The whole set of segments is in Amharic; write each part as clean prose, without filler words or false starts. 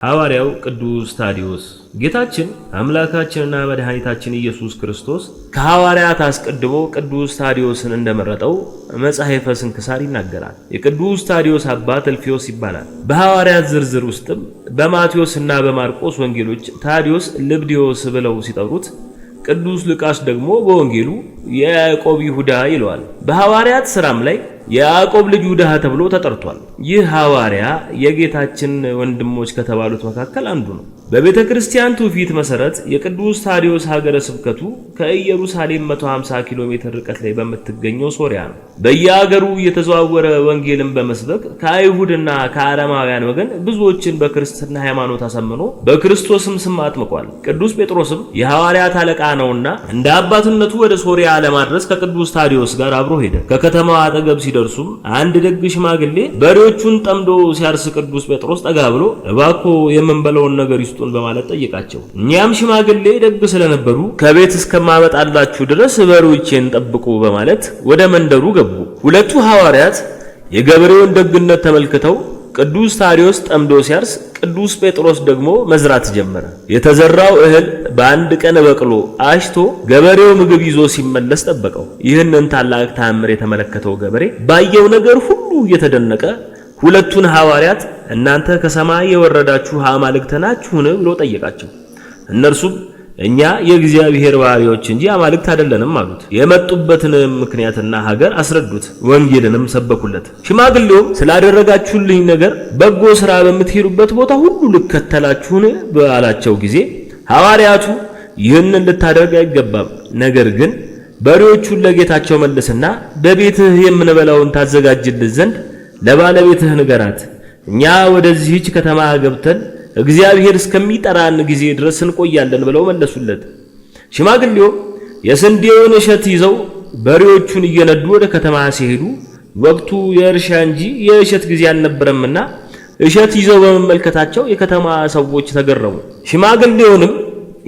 ሐዋርያው ቅዱስ ታዲዮስ ጌታችን አምላካችንና መድኃኒታችን ኢየሱስ ክርስቶስ ከሐዋርያት አስቀድሞ ቅዱስ ታዲዮስን እንደመረጠው መጽሐፈ ስንክሳር ይናገራል። የቅዱስ ታዲዮስ አባት እልፍዮስ ይባላል። በሐዋርያት ዝርዝር ውስጥም በማቴዎስና በማርቆስ ወንጌሎች ታዲዮስ ልብድዮስ ብለው ሲጠሩት፣ ቅዱስ ሉቃስ ደግሞ በወንጌሉ የያዕቆብ ይሁዳ ይለዋል። በሐዋርያት ሥራም ላይ የያዕቆብ ልጅ ይሁዳ ተብሎ ተጠርቷል። ይህ ሐዋርያ የጌታችን ወንድሞች ከተባሉት መካከል አንዱ ነው። በቤተ ክርስቲያን ትውፊት መሰረት የቅዱስ ታዲዮስ ሀገረ ስብከቱ ከኢየሩሳሌም 150 ኪሎ ሜትር ርቀት ላይ በምትገኘው ሶሪያ ነው። በየሀገሩ እየተዘዋወረ ወንጌልን በመስበክ ከአይሁድና ከአረማውያን ወገን ብዙዎችን በክርስትና ሃይማኖት አሳምኖ በክርስቶስም ስም አጥምቋል። ቅዱስ ጴጥሮስም የሐዋርያት አለቃ ነውና እንደ አባትነቱ ወደ ሶሪያ ለማድረስ ከቅዱስ ታዲዮስ ጋር አብሮ ሄደ። ከከተማው አጠገብ ሲደርሱም አንድ ደግ ሽማግሌ በሬዎቹን ጠምዶ ሲያርስ ቅዱስ ጴጥሮስ ጠጋ ብሎ እባክዎ የምንበላውን ነገር ይስጡን በማለት ጠየቃቸው። እኛም ሽማግሌ ደግ ስለነበሩ ከቤት እስከማመጣላችሁ ድረስ በሬዎቼን ጠብቁ በማለት ወደ መንደሩ ገቡ። ሁለቱ ሐዋርያት የገበሬውን ደግነት ተመልክተው ቅዱስ ታዲዮስ ጠምዶ ሲያርስ፣ ቅዱስ ጴጥሮስ ደግሞ መዝራት ጀመረ። የተዘራው እህል በአንድ ቀን በቅሎ አሽቶ ገበሬው ምግብ ይዞ ሲመለስ ጠበቀው። ይህንን ታላቅ ተአምር የተመለከተው ገበሬ ባየው ነገር ሁሉ እየተደነቀ ሁለቱን ሐዋርያት እናንተ ከሰማይ የወረዳችሁ አማልክት ናችሁን ብሎ ጠየቃቸው። እነርሱም እኛ የእግዚአብሔር ባሪያዎች እንጂ አማልክት አይደለንም አሉት። የመጡበትን ምክንያትና ሀገር አስረዱት፣ ወንጌልንም ሰበኩለት። ሽማግሌውም ስላደረጋችሁልኝ ነገር በጎ ሥራ በምትሄዱበት ቦታ ሁሉ ልከተላችሁን ባላቸው ጊዜ ሐዋርያቱ ይህንን ልታደርግ አይገባም፣ ነገር ግን በሬዎቹን ለጌታቸው መልስና በቤትህ የምንበላውን ታዘጋጅልን ዘንድ ለባለቤትህ ንገራት፣ እኛ ወደዚህች ከተማ ገብተን እግዚአብሔር እስከሚጠራን ጊዜ ድረስ እንቆያለን ብለው መለሱለት። ሽማግሌው የስንዴውን እሸት ይዘው በሬዎቹን እየነዱ ወደ ከተማ ሲሄዱ ወቅቱ የእርሻ እንጂ የእሸት ጊዜ አልነበረምና እሸት ይዘው በመመልከታቸው የከተማ ሰዎች ተገረሙ። ሽማግሌውንም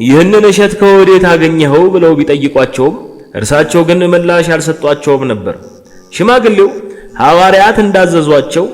ይህንን እሸት ከወዴት አገኘኸው ብለው ቢጠይቋቸውም እርሳቸው ግን ምላሽ አልሰጧቸውም ነበር። ሽማግሌው ሐዋርያት እንዳዘዟቸው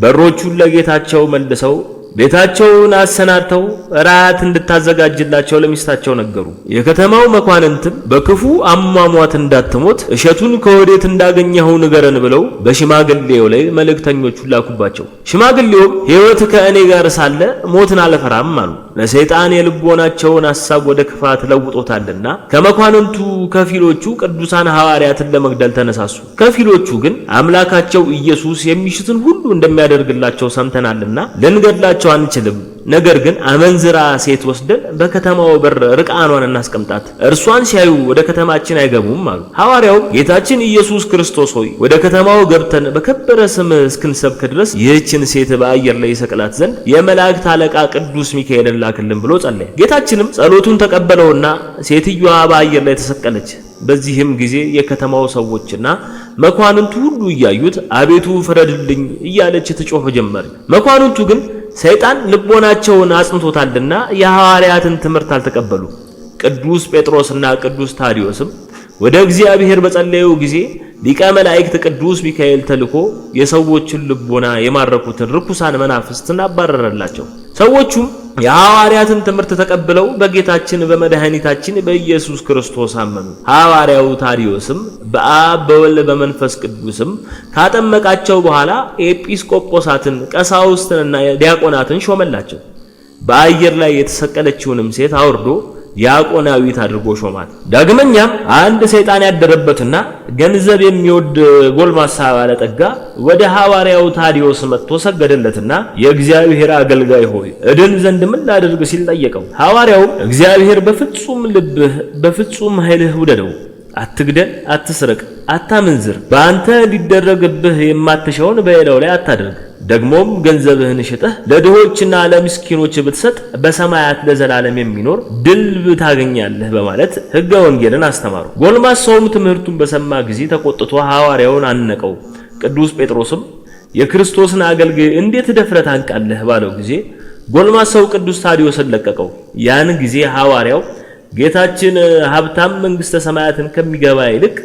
በሮቹን ለጌታቸው መልሰው ቤታቸውን አሰናድተው ራት እንድታዘጋጅላቸው ለሚስታቸው ነገሩ። የከተማው መኳንንትም በክፉ አሟሟት እንዳትሞት እሸቱን ከወዴት እንዳገኘኸው ንገረን ብለው በሽማግሌው ላይ መልእክተኞቹን ላኩባቸው። ሽማግሌውም ሕይወት ከእኔ ጋር ሳለ ሞትን አልፈራም አሉ። ለሰይጣን የልቦናቸውን ሐሳብ ወደ ክፋት ለውጦታልና ከመኳንንቱ ከፊሎቹ ቅዱሳን ሐዋርያትን ለመግደል ተነሳሱ። ከፊሎቹ ግን አምላካቸው ኢየሱስ የሚሽትን ሁሉ እንደሚያደርግላቸው ሰምተናልና ልንገድላቸው አንችልም፣ ነገር ግን አመንዝራ ሴት ወስደን በከተማው በር ርቃኗን እናስቀምጣት፣ እርሷን ሲያዩ ወደ ከተማችን አይገቡም አሉ። ሐዋርያው ጌታችን ኢየሱስ ክርስቶስ ሆይ ወደ ከተማው ገብተን በከበረ ስም እስክንሰብክ ድረስ ይህችን ሴት በአየር ላይ ይሰቅላት ዘንድ የመላእክት አለቃ ቅዱስ ሚካኤልን ላክልን ብሎ ጸለየ። ጌታችንም ጸሎቱን ተቀበለውና ሴትዮዋ በአየር ላይ ተሰቀለች። በዚህም ጊዜ የከተማው ሰዎችና መኳንንቱ ሁሉ እያዩት አቤቱ ፍረድልኝ እያለች ትጮህ ጀመር። መኳንንቱ ግን ሰይጣን ልቦናቸውን አጽንቶታልና የሐዋርያትን ትምህርት አልተቀበሉ። ቅዱስ ጴጥሮስና ቅዱስ ታዲዮስም ወደ እግዚአብሔር በጸለዩ ጊዜ ሊቀ መላእክት ቅዱስ ሚካኤል ተልኮ የሰዎችን ልቦና የማረኩትን ርኩሳን መናፍስትን አባረረላቸው። ሰዎቹም የሐዋርያትን ትምህርት ተቀብለው በጌታችን በመድኃኒታችን በኢየሱስ ክርስቶስ አመኑ። ሐዋርያው ታዲዮስም በአብ በወልድ በመንፈስ ቅዱስም ካጠመቃቸው በኋላ ኤጲስቆጶሳትን ቀሳውስትንና ዲያቆናትን ሾመላቸው። በአየር ላይ የተሰቀለችውንም ሴት አውርዶ ዲያቆናዊት አድርጎ ሾማት። ዳግመኛም አንድ ሰይጣን ያደረበትና ገንዘብ የሚወድ ጎልማሳ ባለጠጋ ወደ ሐዋርያው ታዲዮስ መጥቶ ሰገደለትና የእግዚአብሔር አገልጋይ ሆይ እድን ዘንድ ምን ላድርግ ሲል ጠየቀው። ሐዋርያው እግዚአብሔር በፍጹም ልብህ በፍጹም ኃይልህ ውደደው፣ አትግደል፣ አትስረቅ፣ አታመንዝር፣ በአንተ ሊደረግብህ የማትሻውን በሌላው ላይ አታድርግ፣ ደግሞም ገንዘብህን ሽጠህ ለድሆችና ለምስኪኖች ብትሰጥ በሰማያት ለዘላለም የሚኖር ድል ታገኛለህ በማለት ሕገ ወንጌልን አስተማሩ። ጎልማሳውም ትምህርቱን በሰማ ጊዜ ተቆጥቶ ሐዋርያውን አነቀው። ቅዱስ ጴጥሮስም የክርስቶስን አገልጋይ እንዴት ደፍረህ ታንቃለህ ባለው ጊዜ ጎልማሳው ቅዱስ ታዲዮስን ለቀቀው። ያን ጊዜ ሐዋርያው ጌታችን ሀብታም መንግሥተ ሰማያትን ከሚገባ ይልቅ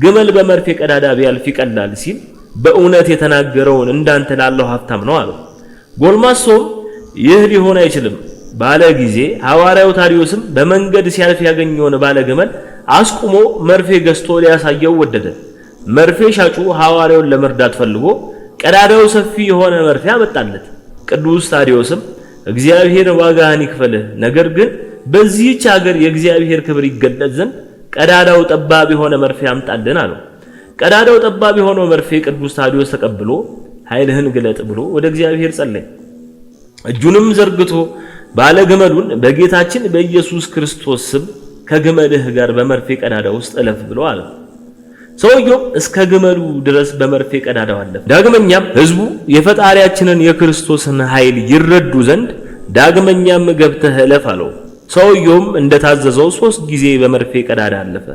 ግመል በመርፌ ቀዳዳ ቢያልፍ ይቀላል ሲል በእውነት የተናገረውን እንዳንተ ላለው ሀብታም ነው አለው። ጎልማሶም ይህ ሊሆን አይችልም ባለ ጊዜ ሐዋርያው ታዲዮስም በመንገድ ሲያልፍ ያገኘውን ባለ ግመል አስቁሞ መርፌ ገዝቶ ሊያሳየው ወደደ። መርፌ ሻጩ ሐዋርያውን ለመርዳት ፈልጎ ቀዳዳው ሰፊ የሆነ መርፌ አመጣለት። ቅዱስ ታዲዮስም እግዚአብሔር ዋጋህን ይክፈልህ፣ ነገር ግን በዚህች ሀገር የእግዚአብሔር ክብር ይገለጥ ዘንድ ቀዳዳው ጠባብ የሆነ መርፌ አምጣልን አለው። ቀዳዳው ጠባብ የሆነው መርፌ ቅዱስ ታዲዮስ ተቀብሎ ኃይልህን ግለጥ ብሎ ወደ እግዚአብሔር ጸለየ። እጁንም ዘርግቶ ባለ ግመሉን በጌታችን በኢየሱስ ክርስቶስ ስም ከግመልህ ጋር በመርፌ ቀዳዳ ውስጥ እለፍ ብሎ አለ። ሰውየው እስከ ግመሉ ድረስ በመርፌ ቀዳዳው አለፈ። ዳግመኛም ሕዝቡ የፈጣሪያችንን የክርስቶስን ኃይል ይረዱ ዘንድ ዳግመኛም ገብተህ እለፍ አለው። ሰውየውም እንደታዘዘው 3 ጊዜ በመርፌ ቀዳዳ አለፈ።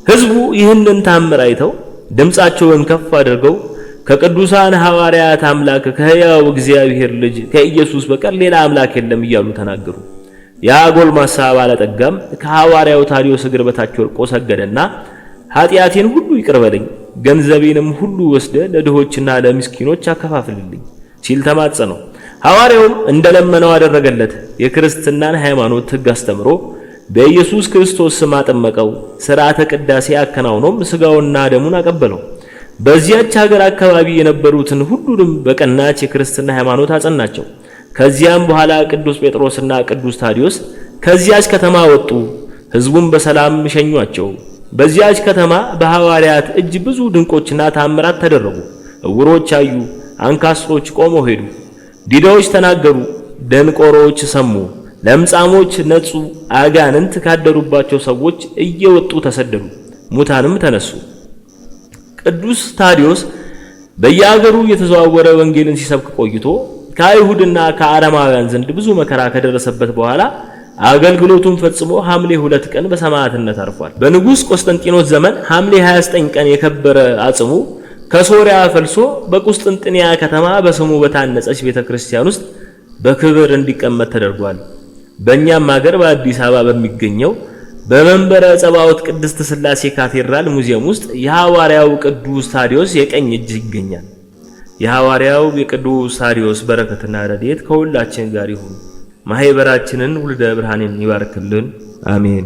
ሕዝቡ ይህንን ታምር አይተው ድምፃቸውን ከፍ አድርገው ከቅዱሳን ሐዋርያት አምላክ ከሕያው እግዚአብሔር ልጅ ከኢየሱስ በቀር ሌላ አምላክ የለም እያሉ ተናገሩ። ያ ጎልማሳ ባለጠጋም ከሐዋርያው ታዲዮስ እግር በታች ወድቆ ሰገደና ኃጢአቴን ሁሉ ይቅር በለኝ፣ ገንዘቤንም ሁሉ ወስደ ለድሆችና ለምስኪኖች አከፋፍልልኝ ሲል ተማጸነው። ሐዋርያውም እንደለመነው አደረገለት። የክርስትናን ሃይማኖት ሕግ አስተምሮ በኢየሱስ ክርስቶስ ስም አጠመቀው። ሥርዓተ ቅዳሴ አከናውኖም ሥጋውና ደሙን አቀበለው። በዚያች ሀገር አካባቢ የነበሩትን ሁሉንም በቀናች የክርስትና ሃይማኖት አጸናቸው። ከዚያም በኋላ ቅዱስ ጴጥሮስና ቅዱስ ታዲዮስ ከዚያች ከተማ ወጡ። ሕዝቡም በሰላም ሸኟቸው። በዚያች ከተማ በሐዋርያት እጅ ብዙ ድንቆችና ታምራት ተደረጉ። ዕውሮች አዩ፣ አንካሶች ቆመው ሄዱ፣ ዲዳዎች ተናገሩ፣ ደንቆሮች ሰሙ፣ ለምጻሞች ነጹ፣ አጋንንት ካደሩባቸው ሰዎች እየወጡ ተሰደዱ፣ ሙታንም ተነሱ። ቅዱስ ታዲዮስ በየአገሩ የተዘዋወረ ወንጌልን ሲሰብክ ቆይቶ ከአይሁድና ከአረማውያን ዘንድ ብዙ መከራ ከደረሰበት በኋላ አገልግሎቱን ፈጽሞ ሐምሌ 2 ቀን በሰማዕትነት አርፏል። በንጉሥ ቆስጠንጢኖስ ዘመን ሐምሌ 29 ቀን የከበረ አጽሙ ከሶሪያ ፈልሶ በቁስጥንጥንያ ከተማ በስሙ በታነጸች ቤተክርስቲያን ውስጥ በክብር እንዲቀመጥ ተደርጓል። በእኛም ሀገር በአዲስ አበባ በሚገኘው በመንበረ ጸባዖት ቅድስት ሥላሴ ካቴድራል ሙዚየም ውስጥ የሐዋርያው ቅዱስ ታዲዮስ የቀኝ እጅ ይገኛል። የሐዋርያው የቅዱስ ታዲዮስ በረከትና ረድኤት ከሁላችን ጋር ይሁን። ማህበራችንን ውልደ ብርሃንን ይባርክልን። አሜን።